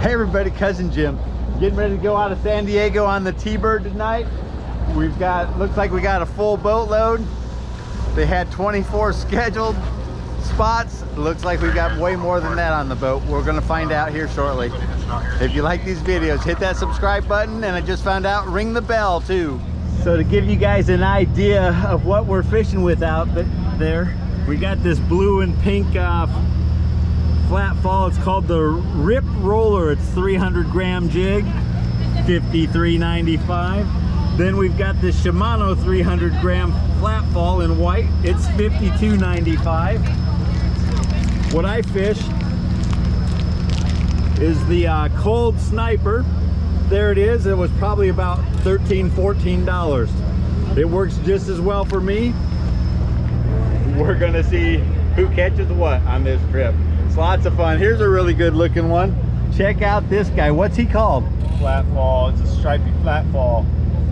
Hey everybody, Cousin Jim. Getting ready to go out of San Diego on the T-Bird tonight. We've got, looks like we got a full boatload. They had 24 scheduled spots. Looks like we've got way more than that on the boat. We're gonna find out here shortly. If you like these videos, hit that subscribe button, and I just found out, ring the bell too. So to give you guys an idea of what we're fishing with out there, we got this blue and pink flat fall. It's called the Rip Roller. It's 300 gram jig, $53.95. Then we've got the Shimano 300 gram flat fall in white. It's $52.95. What I fish is the Cold Sniper. There it is. It was probably about $13, $14. It works just as well for me. We're gonna see who catches what on this trip. It's lots of fun. Here's a really good looking one. Check out this guy. What's he called? Flat fall. It's a stripy flat fall.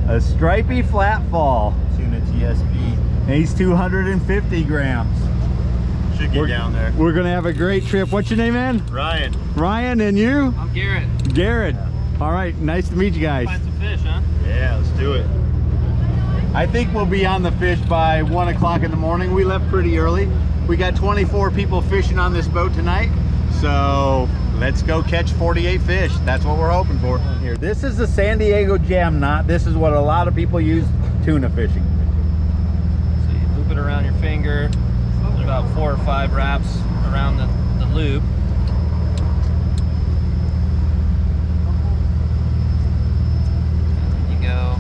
A stripy flat fall. Tuna TSP. And he's 250 grams. Should get down there. We're gonna have a great trip. What's your name, man? Ryan. Ryan, and you? I'm Garrett. Garrett. All right, nice to meet you guys. Find some fish, huh? Yeah, let's do it. I think we'll be on the fish by 1 o'clock in the morning. We left pretty early. We got 24 people fishing on this boat tonight. So let's go catch 48 fish. That's what we're hoping for. Here, this is the San Diego jam knot. This is what a lot of people use tuna fishing. So you loop it around your finger. There's about 4 or 5 wraps around the loop. And then you go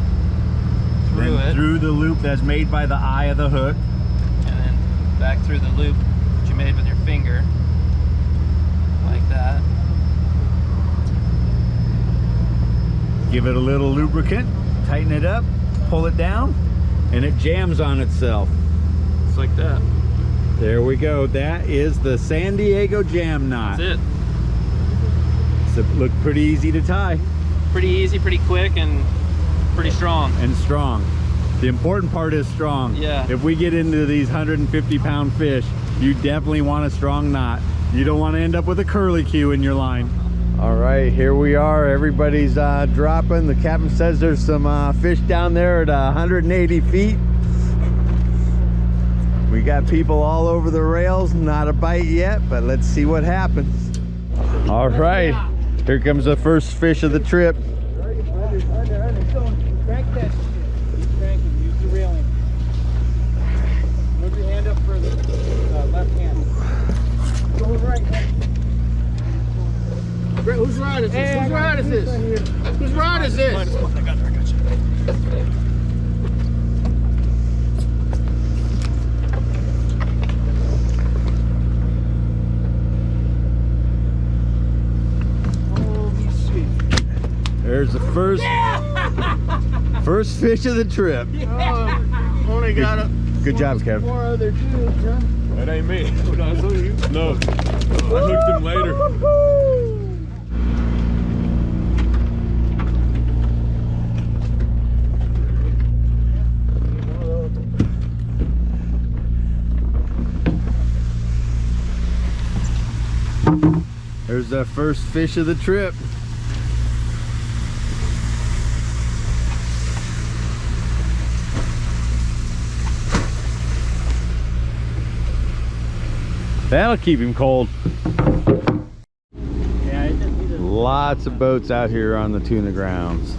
through it. Through the loop that's made by the eye of the hook. And then back through the loop that you made with your finger. Like that. Give it a little lubricant, tighten it up, pull it down, and it jams on itself. It's like that. There we go. That is the San Diego jam knot. That's it. So it looked pretty easy to tie. Pretty easy, pretty quick, and pretty strong. And strong. The important part is strong. Yeah. If we get into these 150-pound fish, you definitely want a strong knot. You don't want to end up with a curlicue in your line. All right, here we are. Everybody's dropping. The captain says there's some fish down there at 180 feet. We got people all over the rails. Not a bite yet, but let's see what happens. All right, here comes the first fish of the trip. Crank that. Keep cranking. Use the railing. Move your hand up for the left hand. Go right. Whose rod is this? Whose rod is this? Whose rod is this? I got you. Holy shit. There's the first fish of the trip. Only got a Good job, Kev. 4 other dudes, huh? That ain't me. No, I hooked him later. There's the first fish of the trip. That'll keep him cold. Yeah, Lots of boats out here on the tuna grounds.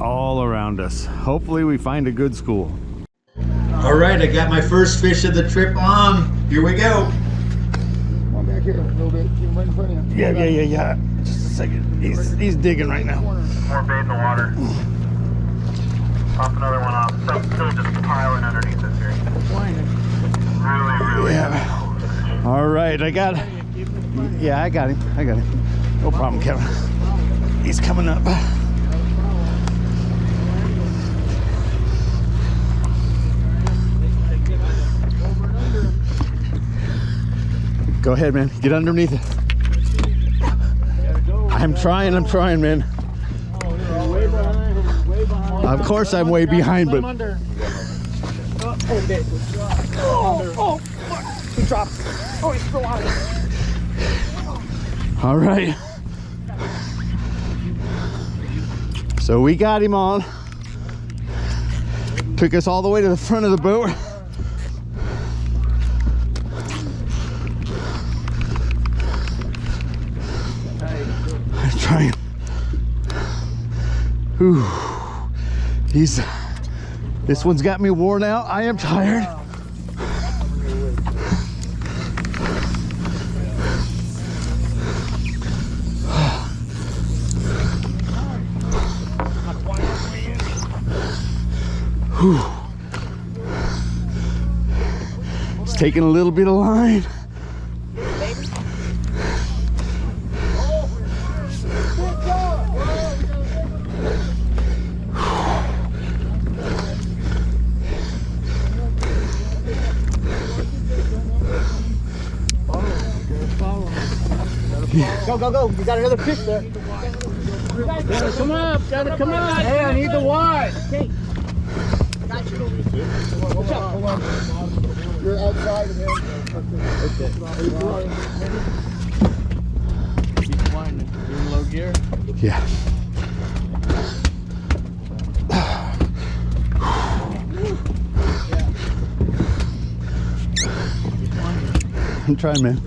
All around us. Hopefully we find a good school. All right, I got my first fish of the trip on. Here we go. Come on back here a little bit. Keep him right in front of you. Yeah. Just a second. He's digging right now. More bait in the water. Pop another one off. Still just piling underneath us here. Really. Yeah. All right, I got him. No problem, Kevin. He's coming up. Go ahead, man. Get underneath it. I'm trying, man. Of course I'm way behind, but... Drop. Oh, he's still on it. All right. So we got him on. Took us all the way to the front of the boat. I'm trying. Ooh. This one's got me worn out. I am tired. It's taking a little bit of line. Go, go, go. You got another fish there. Gotta come up. Gotta come up. Hey, I need the wide. Okay. Got you. Watch out. Hold on. You're outside of him. Okay. Keep flying. You're in low gear? Yeah. I'm trying, man.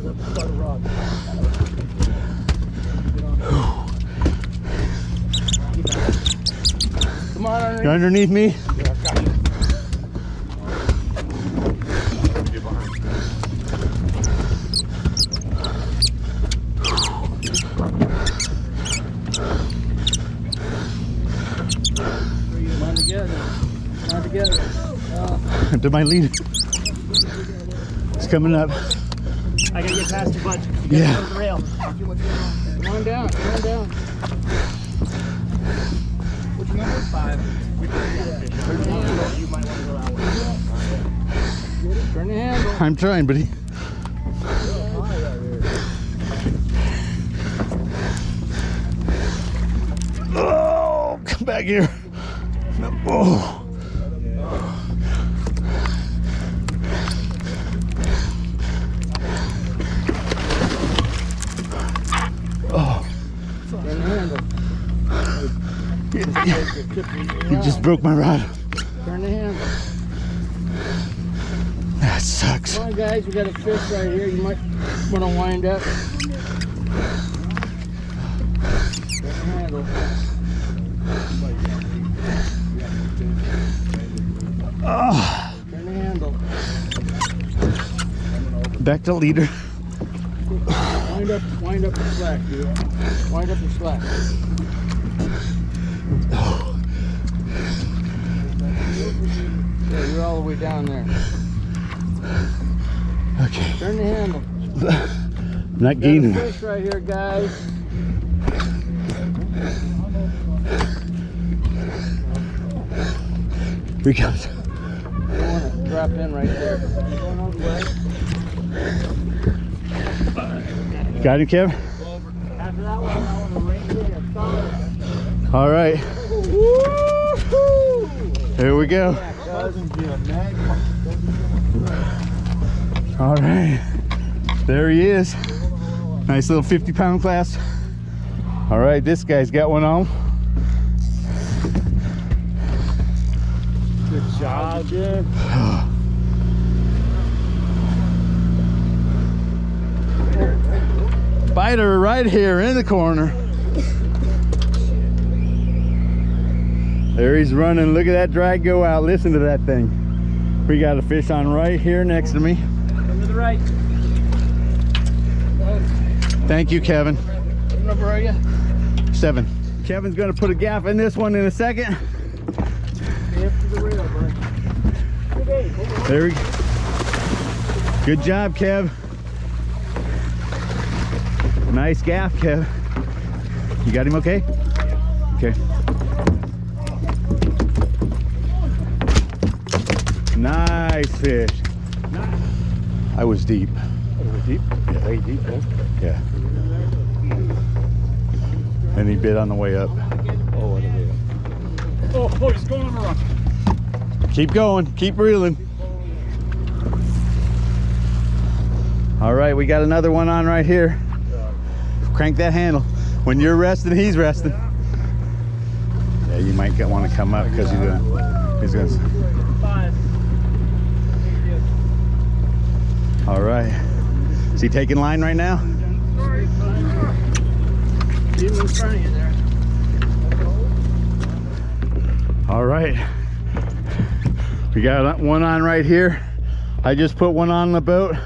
Come on, You're underneath me? Yeah, I got you. Come on together. Come on together. To my lead. It's coming up. I gotta get past you, bud. Yeah. The rail. Come on down. Come on down. What's your number? 5. You might want to go that way. Turn the handle. I'm trying, buddy. Oh, come back here. Oh. Turn the handle. You just broke my rod. Turn the handle. That sucks. Come on, guys. We got a fish right here. You might want to wind up. Turn the handle. Oh. Turn the handle. Back to leader. Wind up the slack, dude. Wind up the slack. Yeah, you're all the way down there. Okay. Turn the handle. Not Got a gaining. fish right here, guys. We got it. You want to drop in right there. You going all the way? Got him, Kev? After that one, I want to rain there. Solid. All right. Here we go. All right. There he is. Nice little 50-pound class. All right, this guy's got one on. Good job, dude. Biter right here in the corner. There he's running. Look at that drag go out. Listen to that thing. We got a fish on right here next to me. Come to the right. Thank you, Kevin. What number are you? 7. Kevin's gonna put a gaff in this one in a second. Stay up to the rail, bud. There we go. Good job, Kev. Nice gaff, Kev. You got him okay? Okay. Nice fish. I was deep. Deep? Yeah, very deep, huh? Yeah. And he bit on the way up. Oh, what a deal. Oh, he's going on the rock. Keep going. Keep reeling. All right, we got another one on right here. Crank that handle. When you're resting, he's resting. Yeah, you might want to come up because he's gonna. 5. All right. Is he taking line right now? Even in front of you there. All right. We got one on right here. I just put one on the boat.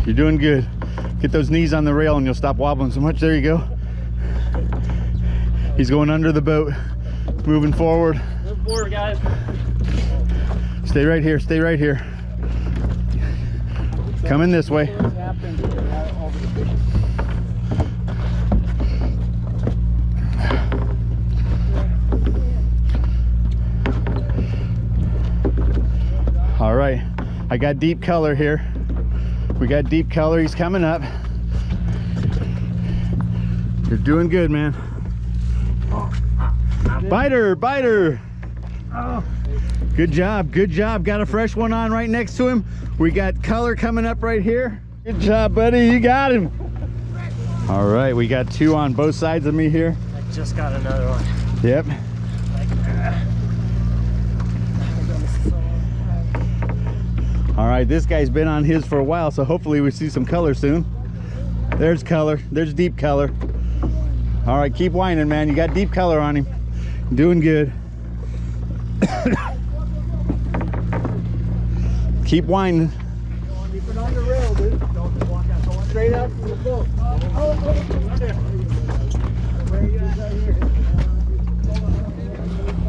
You're doing good. Get those knees on the rail and you'll stop wobbling so much. There you go. He's going under the boat. Moving forward. Move forward, guys. Stay right here. Stay right here. Coming this way. All right, I got deep color here. We got deep color. He's coming up. You're doing good, man. Biter, biter. Good job, good job. Got a fresh one on right next to him. We got color coming up right here. Good job, buddy. You got him. All right, we got 2 on both sides of me here. I just got another one. Yep. All right, this guy's been on his for a while, so hopefully we see some color soon. There's color. There's deep color. All right, keep whining, man. You got deep color on him. Doing good. Keep whining. Keep it on the rail, dude. Don't walk out. Go straight up to the boat.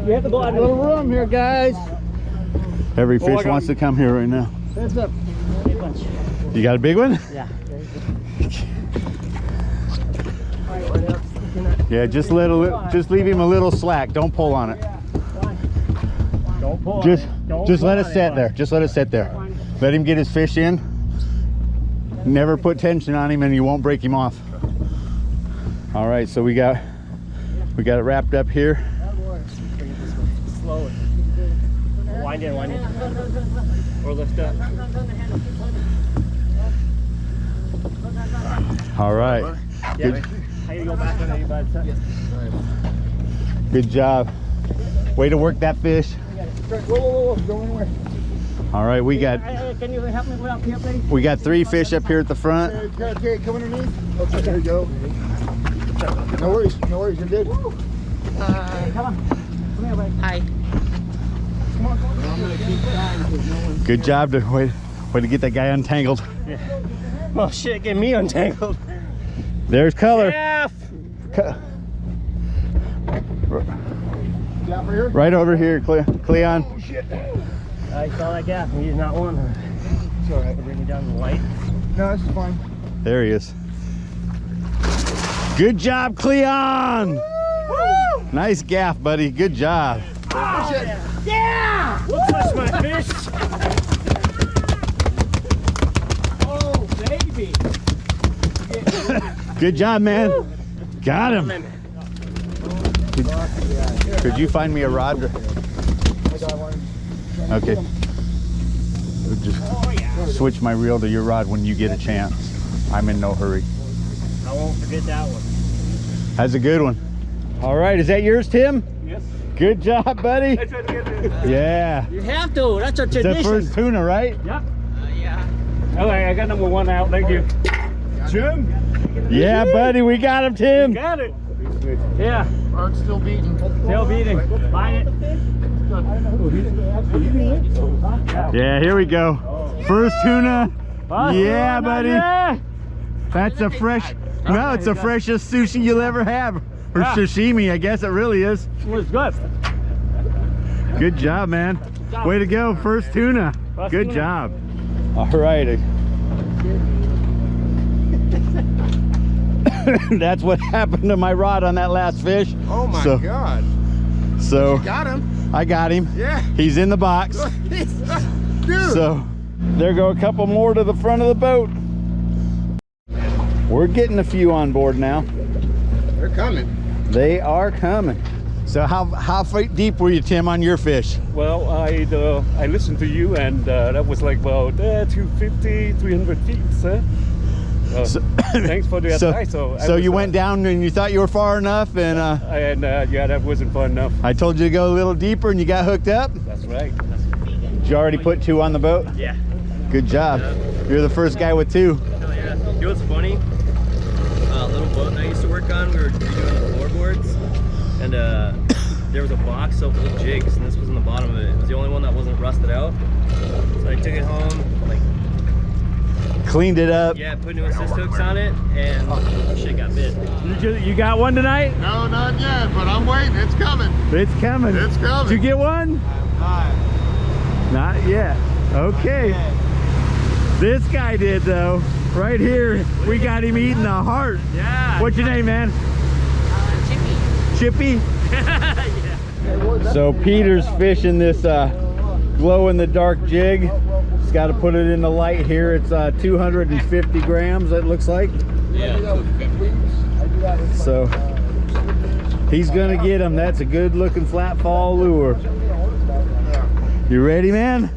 You have to go out a little room here, guys. Every fish wants to come here right now. That's a big bunch. You got a big one? Yeah. Yeah, just leave him a little slack. Don't pull on it. Don't pull. Just let it sit there. Just let it sit there. Let him get his fish in. Never put tension on him and you won't break him off. All right, so we got it wrapped up here. Slow it. Wind in, wind in. Or lift up. All right. Yeah, how you go back under you, bud? Good job. Way to work that fish. Whoa, go anywhere. All right, we got Can you help me up here, please? 3 fish up here at the front. Okay, come underneath. Okay, there you go. No worries, you're good. Come on. Come here, buddy. Hi. Come on. I'm gonna keep trying because no one's... Good job to way to get that guy untangled. Yeah. Well, shit, get me untangled. There's color. Yeah. Gap here? Right over here, Cleon. Oh, shit. I saw that gap and he's not one. It's all right. Bring me down the light. No, this is fine. There he is. Good job, Cleon. Woo! Nice gaff, buddy. Good job. Oh, shit. Yeah! Look, that's my fish. Oh, baby. Good job, man. Got him. Could you find me a rod? Okay. Just switch my reel to your rod when you get a chance. I'm in no hurry. I won't forget that one. That's a good one. All right, is that yours, Tim? Yes. Good job, buddy. Yeah. You have to. That's a It's the tradition. first tuna, right? Yep. Yeah. Okay, I got number 1 out. Thank you. Jim? Yeah, buddy, we got him, Tim. Got it. Yeah. Art's still beating. Still beating. Bite it. Yeah, here we go. First tuna. Yeah, buddy. Yeah. That's a fresh, no, it's the freshest sushi you'll ever have. Or sashimi, I guess it really is. It was good. Good job, man. Way to go, first tuna. Good job. All right. That's what happened to my rod on that last fish. Oh my God. So Got him. I got him. Yeah. He's in the box. Dude. So there go a couple more to the front of the boat. We're getting a few on board now. They're coming. They are coming. So how deep were you, Tim, on your fish? Well, I listened to you, and that was like about 250, 300 feet, sir. Thanks for the advice. So you went down and you thought you were far enough, and yeah, that wasn't far enough. I told you to go a little deeper, and you got hooked up. That's right. Did you already put 2 on the boat? Yeah. Good job. You're the first guy with 2. Hell yeah. You know what's funny? Little boat that I used to work on, we were doing the floorboards, and there was a box of old jigs, and this was in the bottom of it. It was the only one that wasn't rusted out. So I took it home, like cleaned it up. yeah, put new assist hooks on it, and shit got bit. You got one tonight? No, not yet, but I'm waiting. It's coming. It's coming. It's coming. Did you get one? Not yet. Okay. This guy did though. Right here, we got him eating the heart. Yeah. What's your name, man? Chippy. Yeah. So Peter's fishing this glow-in-the-dark jig. He's got to put it in the light here. It's 250 grams, it looks like. Yeah. So he's gonna get him. That's a good-looking flat fall lure. You ready, man?